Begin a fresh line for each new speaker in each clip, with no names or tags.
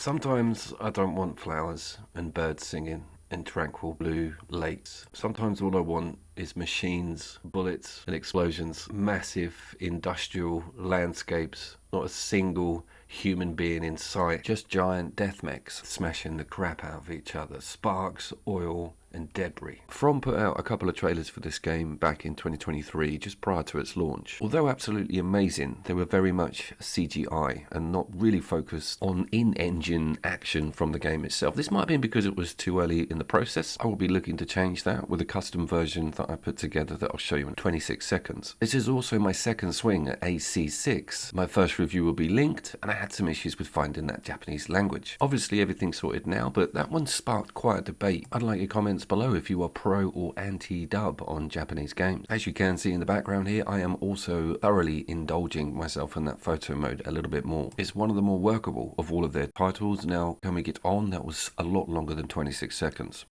Sometimes I don't want flowers and birds singing and tranquil blue lakes. Sometimes all I want is machines, bullets and explosions, massive industrial landscapes, not a single human being in sight, just giant death mechs smashing the crap out of each other, sparks, oil and debris. From put out a couple of trailers for this game back in 2023, just prior to its launch. Although absolutely amazing, they were very much CGI and not really focused on in-engine action from the game itself. This might have been because it was too early in the process. I will be looking to change that with a custom version that I put together that I'll show you in 26 seconds. This is also my second swing at AC6. My first review will be linked, and I had some issues with finding that Japanese language. Obviously everything's sorted now, but that one sparked quite a debate. I'd like your comments below if you are pro or anti-dub on Japanese games. As you can see in the background here, I am also thoroughly indulging myself in that photo mode a little bit more. It's one of the more workable of all of their titles. Now, can we get on? That was a lot longer than 26 seconds.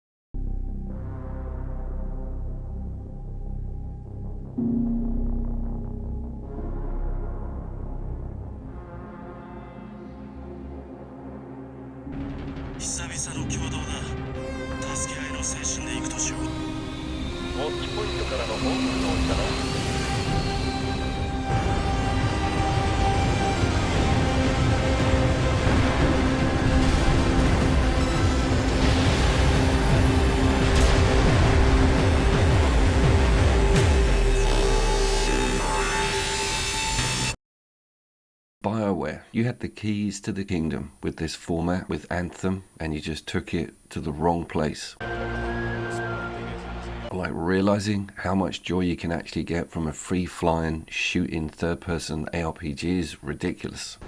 BioWare, you had the keys to the kingdom with this format, with Anthem, and you just took it to the wrong place. Like realizing how much joy you can actually get from a free-flying, shooting third-person ARPG is ridiculous.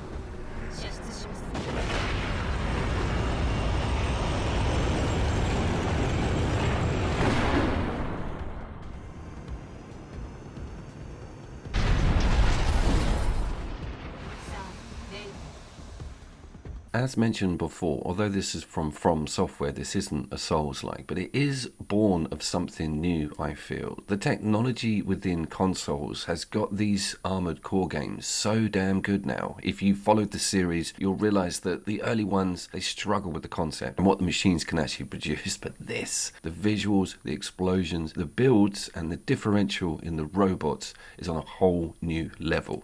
As mentioned before, although this is from FromSoftware, this isn't a Souls-like, but it is born of something new, I feel. The technology within consoles has got these Armored Core games so damn good now. If you followed the series, you'll realize that the early ones, they struggle with the concept and what the machines can actually produce. But this, the visuals, the explosions, the builds, and the differential in the robots is on a whole new level.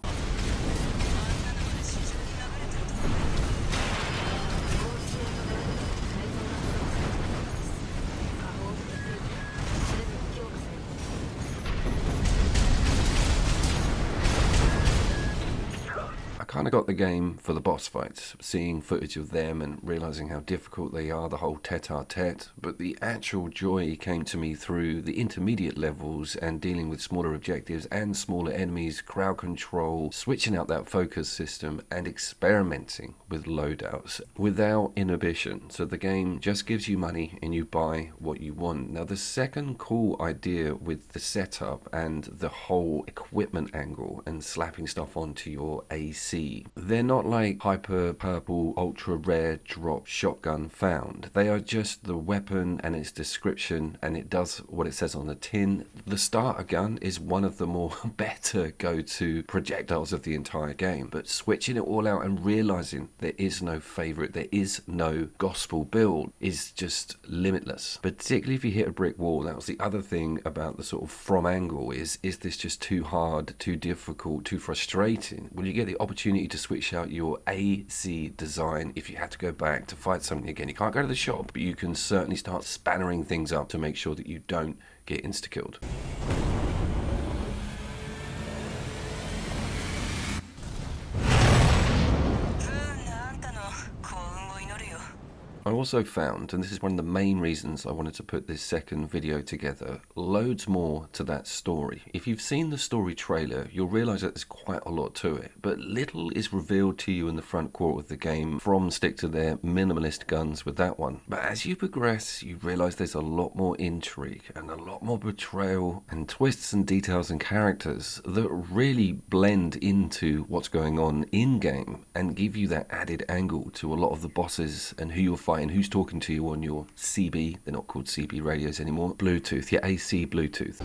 Kind of got the game for the boss fights, seeing footage of them and realizing how difficult they are, the whole tete-a-tete, but the actual joy came to me through the intermediate levels and dealing with smaller objectives and smaller enemies, crowd control, switching out that focus system and experimenting with loadouts without inhibition. So the game just gives you money and you buy what you want. Now the second cool idea with the setup and the whole equipment angle and slapping stuff onto your AC, they're not like hyper purple ultra rare drop shotgun found. They are just the weapon and its description, and it does what it says on the tin. The starter gun is one of the more better go-to projectiles of the entire game, but switching it all out and realizing there is no favorite, there is no gospel build is just limitless. Particularly if you hit a brick wall. That was the other thing about the sort of from angle is this just too hard, too difficult, too frustrating? Well, you get the opportunity to switch out your AC design if you had to go back to fight something again. You can't go to the shop, but you can certainly start spannering things up to make sure that you don't get insta-killed. I also found, and this is one of the main reasons I wanted to put this second video together, loads more to that story. If you've seen the story trailer, you'll realize that there's quite a lot to it, but little is revealed to you in the front quarter of the game. From stick to their minimalist guns with that one. But as you progress, you realize there's a lot more intrigue and a lot more betrayal and twists and details and characters that really blend into what's going on in-game and give you that added angle to a lot of the bosses and who you'll fight and who's talking to you on your CB, they're not called CB radios anymore, Bluetooth, your AC Bluetooth.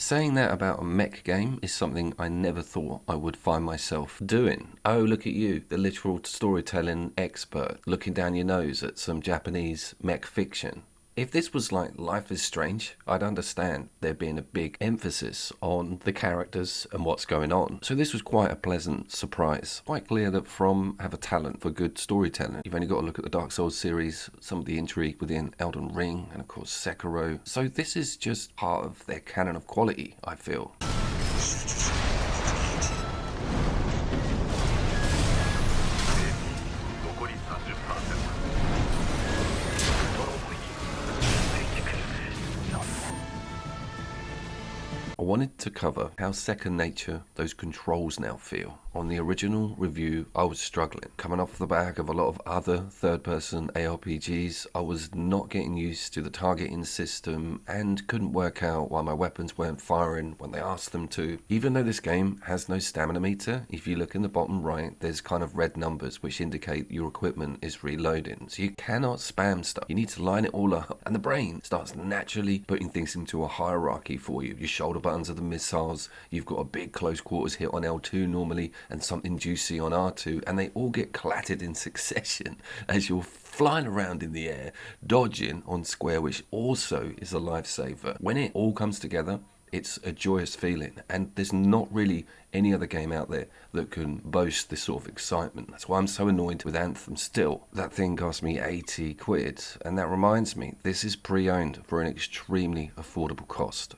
Saying that about a mech game is something I never thought I would find myself doing. Oh, look at you, the literal storytelling expert, looking down your nose at some Japanese mech fiction. If this was like Life is Strange, I'd understand there being a big emphasis on the characters and what's going on. So this was quite a pleasant surprise. Quite clear that From have a talent for good storytelling. You've only got to look at the Dark Souls series, some of the intrigue within Elden Ring, and of course Sekiro. So this is just part of their canon of quality, I feel. I wanted to cover how second nature those controls now feel. On the original review, I was struggling. Coming off the back of a lot of other third-person ARPGs, I was not getting used to the targeting system and couldn't work out why my weapons weren't firing when they asked them to. Even though this game has no stamina meter, if you look in the bottom right, there's kind of red numbers which indicate your equipment is reloading. So you cannot spam stuff. You need to line it all up, and the brain starts naturally putting things into a hierarchy for you. Your shoulder buttons are the missiles, you've got a big close quarters hit on L2 normally, and something juicy on R2, and they all get clattered in succession as you're flying around in the air, dodging on square, which also is a lifesaver. When it all comes together, it's a joyous feeling, and there's not really any other game out there that can boast this sort of excitement. That's why I'm so annoyed with Anthem still. That thing cost me 80 quid, and that reminds me, this is pre-owned for an extremely affordable cost.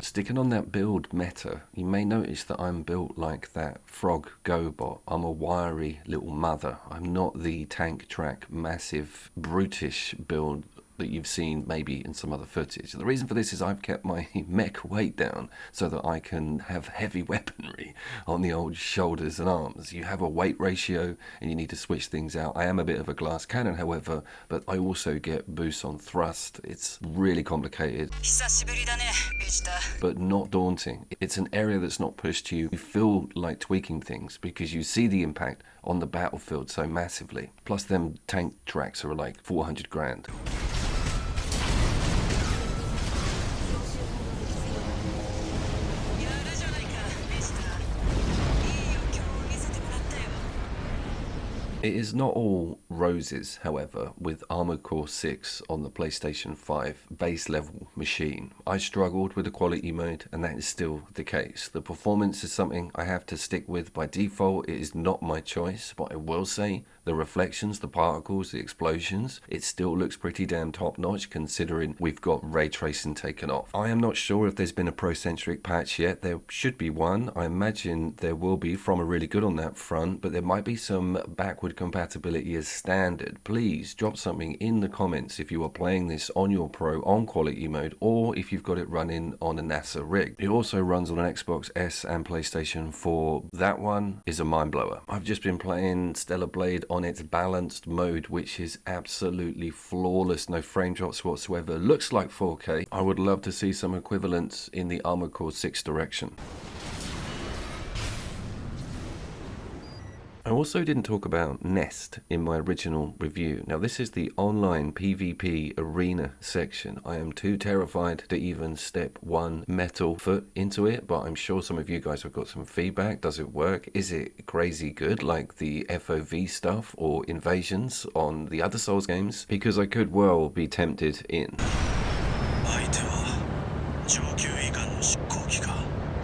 Sticking on that build meta, you may notice that I'm built like that frog GoBot. I'm a wiry little mother. I'm not the tank track, massive, brutish build that you've seen maybe in some other footage. The reason for this is I've kept my mech weight down so that I can have heavy weaponry on the old shoulders and arms. You have a weight ratio and you need to switch things out. I am a bit of a glass cannon, however, but I also get boosts on thrust. It's really complicated, but not daunting. It's an area that's not pushed to you. You feel like tweaking things because you see the impact on the battlefield so massively. Plus them tank tracks are like 400 grand. It is not all roses, however, with Armored Core 6 on the PlayStation 5 base level machine. I struggled with the quality mode, and that is still the case. The performance is something I have to stick with by default. It is not my choice, but I will say the reflections, the particles, the explosions, it still looks pretty damn top notch considering we've got ray tracing taken off. I am not sure if there's been a pro-centric patch yet. There should be one. I imagine there will be. From a really good on that front, but there might be some backward compatibility as standard. Please drop something in the comments if you are playing this on your Pro on quality mode, or if you've got it running on a NASA rig. It also runs on an Xbox S and PlayStation 4. That one is a mind blower. I've just been playing Stellar Blade on its balanced mode, which is absolutely flawless, no frame drops whatsoever. Looks like 4K. I would love to see some equivalents in the Armored Core 6 direction. I also didn't talk about Nest in my original review. Now this is the online PvP arena section. I am too terrified to even step one metal foot into it, but I'm sure some of you guys have got some feedback. Does it work? Is it crazy good like the FOV stuff or Invasions on the other Souls games? Because I could well be tempted in.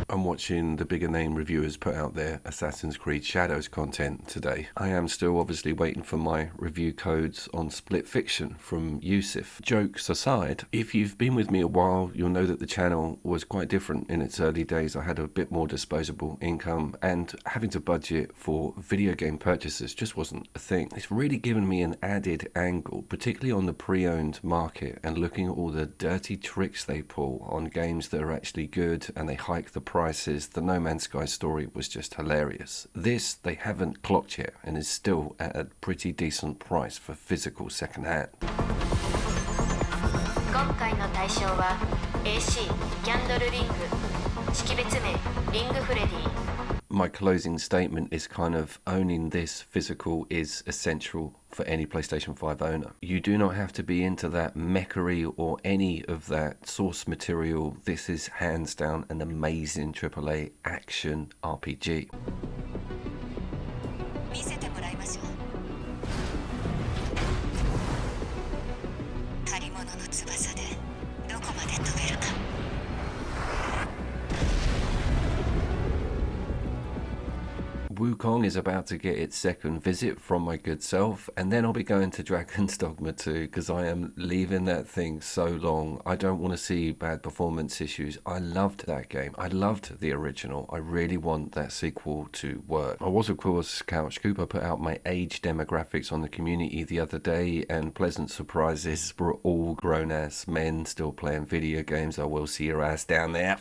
I'm watching the bigger name reviewers put out their Assassin's Creed Shadows content today. I am still obviously waiting for my review codes on Split Fiction from Yusuf. Jokes aside, if you've been with me a while, you'll know that the channel was quite different in its early days. I had a bit more disposable income, and having to budget for video game purchases just wasn't a thing. It's really given me an added angle, particularly on the pre-owned market, and looking at all the dirty tricks they pull on games that are actually good and they hike the prices. The No Man's Sky story was just hilarious. This they haven't clocked yet and is still at a pretty decent price for physical second hand.
今回の対象は AC キャンドルリング識別名リングフレディ
My closing statement is kind of owning this physical is essential for any PlayStation 5 owner. You do not have to be into that mechery or any of that source material. This is hands down an amazing AAA action RPG.
見せてもらいましょう。借り物の翼でどこまで飛べるか。
Wukong is about to get its second visit from my good self, and then I'll be going to Dragon's Dogma 2 because I am leaving that thing so long. I don't want to see bad performance issues. I loved that game. I loved the original. I really want that sequel to work. I was, of course, Couch Cooper put out my age demographics on the community the other day, and pleasant surprises were all grown-ass men still playing video games. I will see your ass down there.